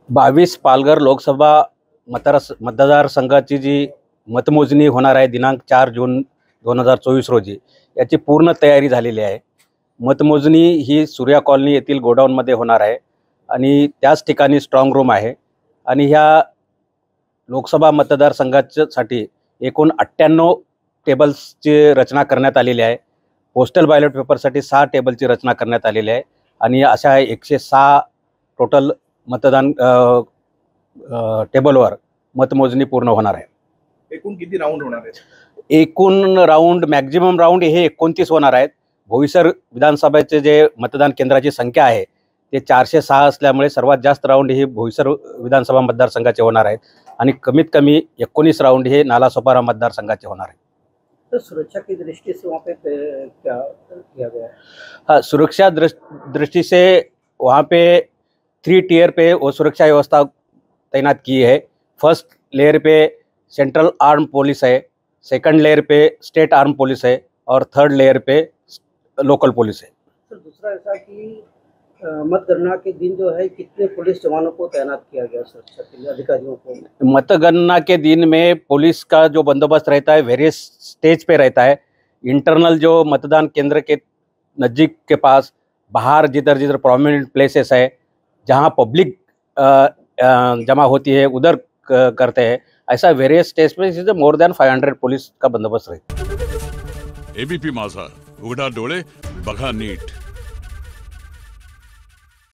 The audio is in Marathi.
22 पालघर लोकसभा मतदारसंघाची जी मतमोजणी होणार आहे दिनांक 4 जून 2024 रोजी, याची पूर्ण तयारी झालेली आहे। मतमोजणी ही सूर्या कॉलनी येथील गोडाऊनमध्ये होणार आहे आणि त्याच ठिकाणी स्ट्रॉंग रूम आहे आणि ह्या लोकसभा मतदारसंघासाठी एकूण 98 टेबल्सची रचना करण्यात आलेली आहे। पोस्टल बॅलेट पेपरसाठी 6 टेबलची रचना करण्यात आलेली आहे आणि अशा 106 टोटल मतदान टेबलवर मतमोजणी पूर्ण होणार आहे। एकूण किती राऊंड होणार आहेत? एकूण राऊंड मॅक्झिमम राऊंड हे 29 होणार आहेत। भोईसर विधानसभेचे जे मतदान केंद्राची संख्या आहे ते 406 असल्यामुळे सर्वात जास्त राऊंड हे भोईसर विधानसभा मतदारसंघाचे होणार आहेत आणि कमीत कमी 19 राऊंड हे नालासोपारा मतदारसंघाचे होणार आहेत। तो सुरक्षा की दृष्टि से वहाँ पे क्या किया गया है? हाँ, सुरक्षा दृष्टि से वहाँ पे 3 टियर पे वो सुरक्षा व्यवस्था तैनात की है। फर्स्ट लेयर पे सेंट्रल आर्म पुलिस है, सेकंड लेयर पे स्टेट आर्म पुलिस है और थर्ड लेयर पे लोकल पुलिस है। सर दूसरा ऐसा कि मतगणना के दिन जो है कितने पुलिस जवानों को तैनात किया गया सुरक्षा के लिए, अधिकारियों को? मतगणना के दिन में पुलिस का जो बंदोबस्त रहता है वेरियस स्टेज पे रहता है। इंटरनल जो मतदान केंद्र के नज़दीक के पास बाहर जिधर जिधर प्रोमिनेंट प्लेसेस है जहां पब्लिक जमा होती है उधर करते हैं। ऐसा वेरियस स्टेज पे मोर देन 500 पुलिस का बंदोबस्त रहता है। एबीपी माझा, उघडा डोळे बघा नीट।